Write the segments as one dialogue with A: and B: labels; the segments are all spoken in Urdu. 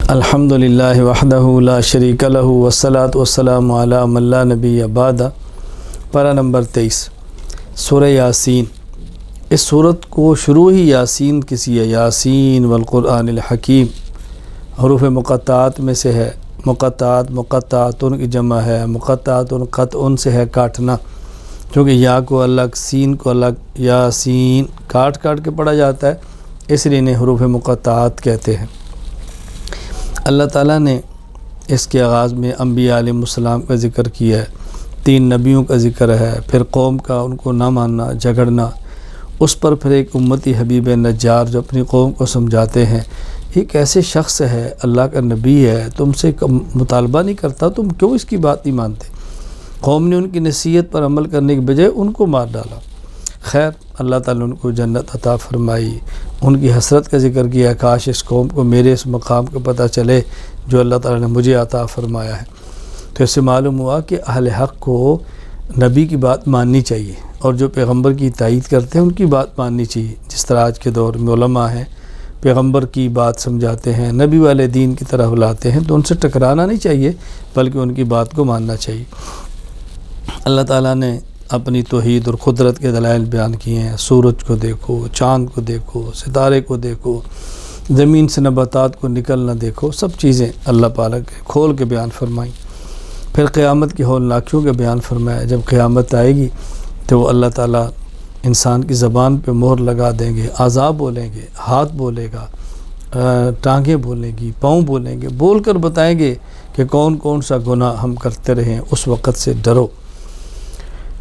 A: الحمدللہ وحدہ لا شریک لہ والصلاۃ والسلام علی من لا نبی بعدہ۔ پارہ نمبر 23 سورہ یاسین۔ اس صورت کو شروع ہی یاسین کسی ہے، یاسین والقرآن الحکیم، حروف مقطعات میں سے ہے۔ مقطعاتن کی جمع ہے، مقطعاتن قطعن سے ہے کاٹنا، کیونکہ یا کو الگ سین کو الگ، یاسین کاٹ کے پڑھا جاتا ہے، اس لیے انہیں حروف مقطعات کہتے ہیں۔ اللہ تعالیٰ نے اس کے آغاز میں انبیاء علیہ السلام کا ذکر کیا ہے، 3 نبیوں کا ذکر ہے، پھر قوم کا ان کو نہ ماننا، جھگڑنا، اس پر پھر ایک امتی حبیب نجار جو اپنی قوم کو سمجھاتے ہیں ایک ایسے شخص ہے، اللہ کا نبی ہے، تم سے مطالبہ نہیں کرتا، تم کیوں اس کی بات نہیں مانتے؟ قوم نے ان کی نصیحت پر عمل کرنے کے بجائے ان کو مار ڈالا۔ خیر، اللہ تعالیٰ نے ان کو جنت عطا فرمائی، ان کی حسرت کا ذکر کیا، کاش اس قوم کو میرے اس مقام کا پتہ چلے جو اللہ تعالیٰ نے مجھے عطا فرمایا ہے۔ تو اس سے معلوم ہوا کہ اہل حق کو نبی کی بات ماننی چاہیے، اور جو پیغمبر کی تائید کرتے ہیں ان کی بات ماننی چاہیے۔ جس طرح آج کے دور میں علماء ہیں، پیغمبر کی بات سمجھاتے ہیں، نبی والے دین کی طرح بلاتے ہیں، تو ان سے ٹکرانا نہیں چاہیے بلکہ ان کی بات کو ماننا چاہیے۔ اللہ تعالیٰ نے اپنی توحید اور قدرت کے دلائل بیان کیے ہیں۔ سورج کو دیکھو، چاند کو دیکھو، ستارے کو دیکھو، زمین سے نباتات کو نکلنا دیکھو، سب چیزیں اللہ پاک نے کھول کے بیان فرمائیں۔ پھر قیامت کی ہولناکیوں کا بیان فرمایا۔ جب قیامت آئے گی تو وہ اللہ تعالیٰ انسان کی زبان پہ مہر لگا دیں گے، اعضاء بولیں گے، ہاتھ بولے گا، ٹانگیں بولیں گی، پاؤں بولیں گے، بول کر بتائیں گے کہ کون کون سا گناہ ہم کرتے رہے ہیں، اس وقت سے ڈرو۔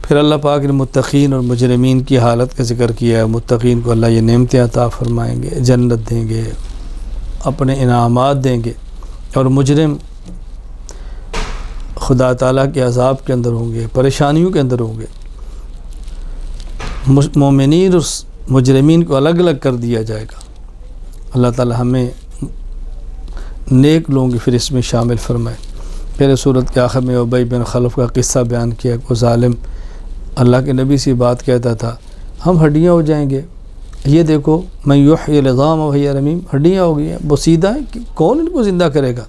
A: پھر اللہ پاک نے متقین اور مجرمین کی حالت کا ذکر کیا ہے۔ متقین کو اللہ یہ نعمتیں عطا فرمائیں گے، جنت دیں گے، اپنے انعامات دیں گے، اور مجرم خدا تعالیٰ کے عذاب کے اندر ہوں گے، پریشانیوں کے اندر ہوں گے۔ مومنین اور مجرمین کو الگ الگ کر دیا جائے گا۔ اللہ تعالیٰ ہمیں نیک لوگوں کی فہرست میں شامل فرمائے۔ پھر سورت کے آخر میں ابی بن خلف کا قصہ بیان کیا۔ کو ظالم اللہ کے نبی سے بات کہتا تھا، ہم ہڈیاں ہو جائیں گے، یہ دیکھو من یحیی العظام وہی رمیم، ہڈیاں ہو گئی ہیں، بوسیدہ ہیں، کہ کون ان کو زندہ کرے گا؟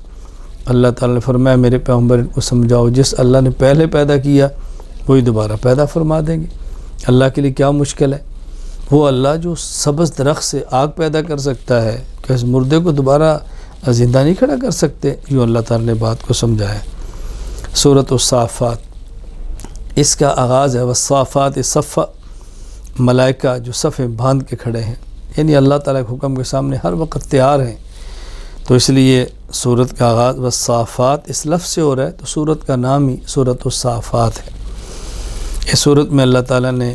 A: اللہ تعالیٰ نے فرمایا میرے پیغمبر ان کو سمجھاؤ، جس اللہ نے پہلے پیدا کیا وہی دوبارہ پیدا فرما دیں گے۔ اللہ کے لیے کیا مشکل ہے؟ وہ اللہ جو سبز درخت سے آگ پیدا کر سکتا ہے، کہ اس مردے کو دوبارہ زندہ نہیں کھڑا کر سکتے؟ یوں اللہ تعالیٰ نے بات کو سمجھایا۔ سورۃ الصافات، اس کا آغاز ہے والصافات صفا، ملائکہ جو صفیں باندھ کے کھڑے ہیں، یعنی اللہ تعالیٰ کے حکم کے سامنے ہر وقت تیار ہیں۔ تو اس لیے سورت کا آغاز والصافات اس لفظ سے ہو رہا ہے، تو سورت کا نام ہی سورۃ الصافات ہے۔ اس سورت میں اللہ تعالیٰ نے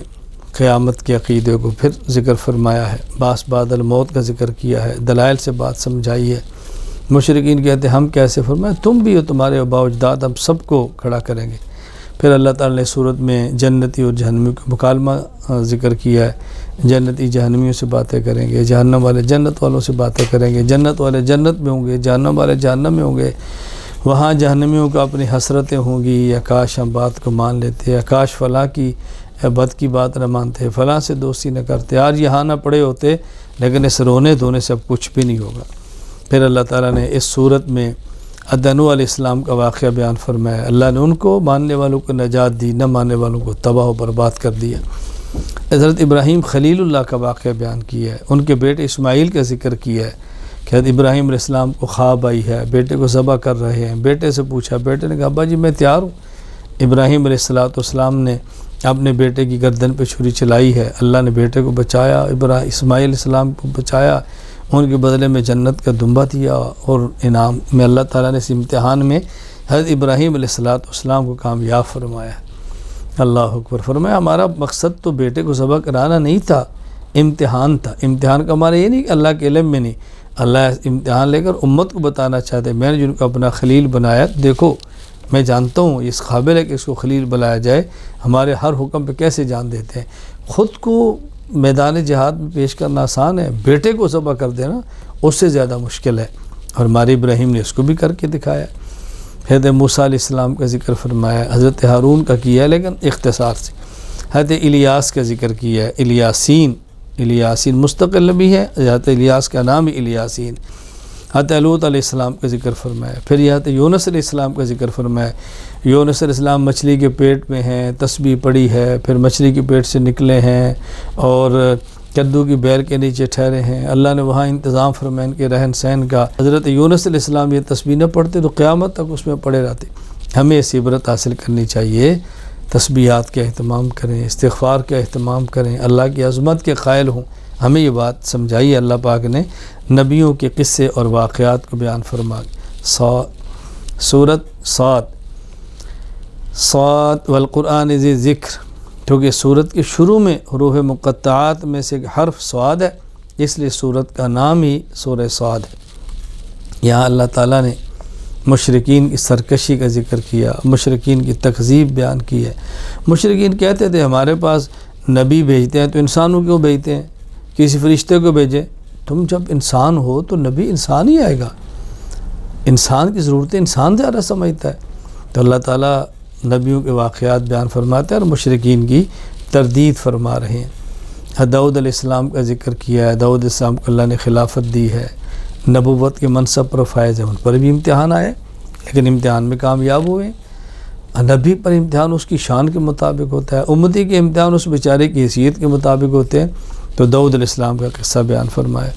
A: قیامت کے عقیدے کو پھر ذکر فرمایا ہے، بعث بعد الموت کا ذکر کیا ہے، دلائل سے بات سمجھائی ہے۔ مشرکین کہتے ہیں ہم کیسے؟ فرمایا تم بھی ہو، تمہارے آباء و اجداد، ہم سب کو کھڑا کریں گے۔ پھر اللہ تعالیٰ نے سورت میں جنتی اور جہنمیوں کا مکالمہ ذکر کیا ہے۔ جنتی جہنمیوں سے باتیں کریں گے، جہنم والے جنت والوں سے باتیں کریں گے، جنت والے جنت میں ہوں گے، جہنم والے جہنم میں ہوں گے۔ وہاں جہنمیوں کو اپنی حسرتیں ہوں گی، یا کاش ہم بات کو مان لیتے، یا کاش فلاں کی بد کی بات نہ مانتے، فلاں سے دوستی نہ کرتے، آج یہاں نہ پڑے ہوتے، لیکن اس رونے دھونے سے اب کچھ بھی نہیں ہوگا۔ پھر اللہ تعالیٰ نے اس صورت میں عدنو علیہ السلام کا واقعہ بیان فرمایا۔ اللہ نے ان کو ماننے والوں کو نجات دی، نہ ماننے والوں کو تباہ و برباد کر دیا۔ حضرت ابراہیم خلیل اللہ کا واقعہ بیان کیا ہے، ان کے بیٹے اسماعیل کا ذکر کیا ہے کہ حضرت ابراہیم علیہ السلام کو خواب آئی ہے، بیٹے کو ذبح کر رہے ہیں، بیٹے سے پوچھا، بیٹے نے کہا ابا جی میں تیار ہوں۔ ابراہیم علیہ السلام نے اپنے بیٹے کی گردن پہ چھری چلائی ہے، اللہ نے بیٹے کو بچایا، اسماعیل علیہ السلام کو بچایا، ان کے بدلے میں جنت کا دمبا دیا، اور انعام میں اللہ تعالیٰ نے اس امتحان میں حضرت ابراہیم علیہ السلام کو کامیاب فرمایا۔ اللہ اکبر۔ فرمایا ہمارا مقصد تو بیٹے کو ذبح کرانا نہیں تھا، امتحان تھا۔ امتحان کا ہمارا یہ نہیں کہ اللہ کے علم میں نہیں، اللہ امتحان لے کر امت کو بتانا چاہتے میں نے جن کو اپنا خلیل بنایا، دیکھو میں جانتا ہوں اس قابل ہے کہ اس کو خلیل بنایا جائے، ہمارے ہر حکم پہ کیسے جان دیتے ہیں۔ خود کو میدان جہاد میں پیش کرنا آسان ہے، بیٹے کو ذبح کر دینا اس سے زیادہ مشکل ہے، اور ہمارے ابراہیم نے اس کو بھی کر کے دکھایا۔ حضرت موسیٰ علیہ السلام کا ذکر فرمایا، حضرت ہارون کا کیا ہے لیکن اختصار سے۔ حضرت الیاس کا ذکر کیا ہے، الیاسین مستقل نبی ہے، حضرت الیاس کا نام ہی الیاسین۔ حضرت لوط علیہ السلام کا ذکر فرمایا، پھر یہ حضرت یونس علیہ السلام کا ذکر فرمایا۔ یونس علیہ السلام مچھلی کے پیٹ میں ہیں، تسبیح پڑی ہے، پھر مچھلی کے پیٹ سے نکلے ہیں اور کدو کی بیل کے نیچے ٹھہرے ہیں، اللہ نے وہاں انتظام فرمایا ان کے رہن سہن کا۔ حضرت یونس علیہ السلام یہ تسبیح نہ پڑھتے تو قیامت تک اس میں پڑے رہتے۔ ہمیں اس عبرت حاصل کرنی چاہیے، تسبیحات کا اہتمام کریں، استغفار کا اہتمام کریں، اللہ کی عظمت کے قائل ہوں۔ ہمیں یہ بات سمجھائی اللہ پاک نے نبیوں کے قصے اور واقعات کو بیان فرما۔ سورۃ صاد والقرآن ذی ذکر، کیونکہ سورت کے شروع میں حروف مقطعات میں سے حرف صاد ہے، اس لیے سورت کا نام ہی سورہ صاد ہے۔ یہاں اللہ تعالیٰ نے مشرکین کی سرکشی کا ذکر کیا، مشرکین کی تکذیب بیان کی ہے۔ مشرکین کہتے تھے ہمارے پاس نبی بھیجتے ہیں تو انسانوں کیوں بھیجتے ہیں، کسی فرشتے کو بھیجیں۔ تم جب انسان ہو تو نبی انسان ہی آئے گا، انسان کی ضرورتیں انسان زیادہ سمجھتا ہے۔ تو اللہ تعالیٰ نبیوں کے واقعات بیان فرماتے ہیں اور مشرکین کی تردید فرما رہے ہیں۔ داؤد علیہ السلام کا ذکر کیا ہے، داؤد علیہ السلام کو اللہ نے خلافت دی ہے، نبوت کے منصب پر فائز ہے، ان پر بھی امتحان آئے لیکن امتحان میں کامیاب ہوئے۔ نبی پر امتحان اس کی شان کے مطابق ہوتا ہے، امتی کے امتحان اس بیچارے کی حیثیت کے مطابق ہوتے ہیں۔ تو داؤد علیہ السلام کا قصہ بیان فرمایا۔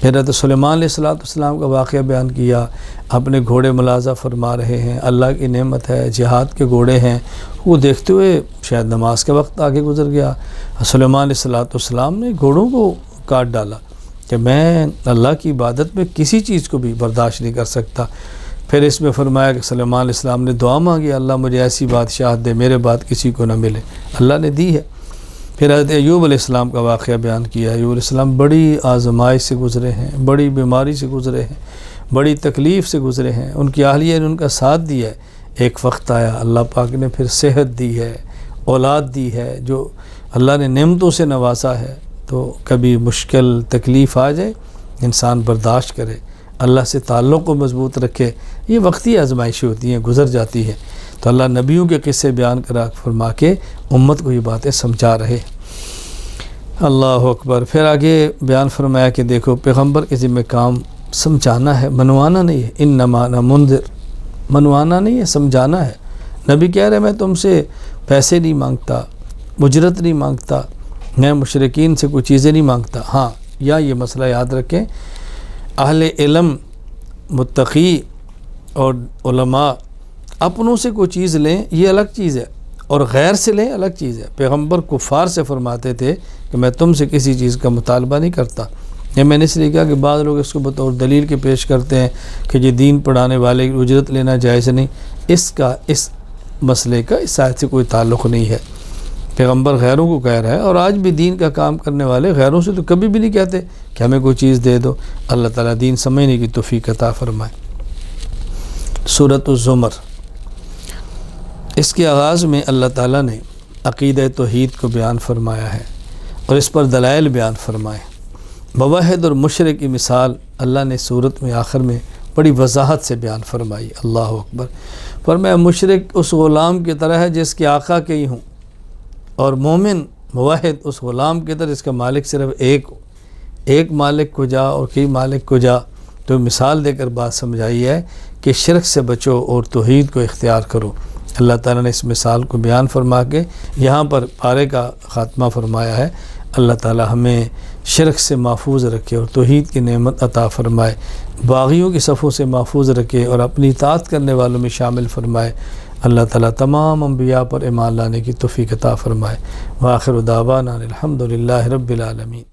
A: پھر حضرت سلیمان علیہ السلام کا واقعہ بیان کیا، اپنے گھوڑے ملاحظہ فرما رہے ہیں، اللہ کی نعمت ہے، جہاد کے گھوڑے ہیں، وہ دیکھتے ہوئے شاید نماز کا وقت آگے گزر گیا، سلیمان علیہ السلام نے گھوڑوں کو کاٹ ڈالا کہ میں اللہ کی عبادت میں کسی چیز کو بھی برداشت نہیں کر سکتا۔ پھر اس میں فرمایا کہ سلیمان علیہ السلام نے دعا مانگی، اللہ مجھے ایسی بادشاہت دے میرے بعد کسی کو نہ ملے، اللہ نے دی ہے۔ پھر حضرت ایوب علیہ السلام کا واقعہ بیان کیا۔ ایوب علیہ السلام بڑی آزمائش سے گزرے ہیں، بڑی بیماری سے گزرے ہیں، بڑی تکلیف سے گزرے ہیں، ان کی اہلیہ نے ان کا ساتھ دیا ہے۔ ایک وقت آیا اللہ پاک نے پھر صحت دی ہے، اولاد دی ہے، جو اللہ نے نعمتوں سے نوازا ہے۔ تو کبھی مشکل تکلیف آ جائے انسان برداشت کرے، اللہ سے تعلق کو مضبوط رکھے، یہ وقتی آزمائشیں ہوتی ہیں، گزر جاتی ہیں۔ تو اللہ نبیوں کے قصے بیان کرا فرما کے امت کو یہ باتیں سمجھا رہے۔ اللہ اکبر۔ پھر آگے بیان فرمایا کہ دیکھو پیغمبر کے ذمہ کام سمجھانا ہے، منوانا نہیں ہے۔ انما انا منذر، منوانا نہیں ہے، سمجھانا ہے۔ نبی کہہ رہے میں تم سے پیسے نہیں مانگتا، اجرت نہیں مانگتا، میں مشرکین سے کوئی چیزیں نہیں مانگتا۔ ہاں، یا یہ مسئلہ یاد رکھیں، اہل علم، متقی اور علماء اپنوں سے کوئی چیز لیں یہ الگ چیز ہے، اور غیر سے لیں الگ چیز ہے۔ پیغمبر کفار سے فرماتے تھے کہ میں تم سے کسی چیز کا مطالبہ نہیں کرتا۔ یہ میں نے اس لیے کہا کہ بعض لوگ اس کو بطور دلیل کے پیش کرتے ہیں کہ یہ دین پڑھانے والے کی اجرت لینا جائز نہیں۔ اس مسئلے کا اس آیت سے کوئی تعلق نہیں ہے۔ پیغمبر غیروں کو کہہ رہا ہے، اور آج بھی دین کا کام کرنے والے غیروں سے تو کبھی بھی نہیں کہتے کہ ہمیں کوئی چیز دے دو۔ اللہ تعالیٰ دین سمجھنے کی توفیق عطا فرمائے۔ سورۃ الزمر، اس کے آغاز میں اللہ تعالیٰ نے عقیدہ توحید کو بیان فرمایا ہے اور اس پر دلائل بیان فرمائے۔ موحد اور مشرک کی مثال اللہ نے سورت میں آخر میں بڑی وضاحت سے بیان فرمائی۔ اللہ اکبر۔ فرمایا مشرک اس غلام کی طرح ہے جس کے آقا کئی ہوں، اور مومن موحد اس غلام کی طرح جس کا مالک صرف ایک ہو۔ ایک مالک کو جا اور کئی مالک کو جا، تو مثال دے کر بات سمجھائی ہے کہ شرک سے بچو اور توحید کو اختیار کرو۔ اللہ تعالیٰ نے اس مثال کو بیان فرما کے یہاں پر پارے کا خاتمہ فرمایا ہے۔ اللہ تعالیٰ ہمیں شرک سے محفوظ رکھے اور توحید کی نعمت عطا فرمائے، باغیوں کی صفوں سے محفوظ رکھے اور اپنی اطاعت کرنے والوں میں شامل فرمائے۔ اللہ تعالیٰ تمام انبیاء پر ایمان لانے کی توفیق عطا فرمائے۔ وآخر دعوانا الحمد للہ رب العالمین۔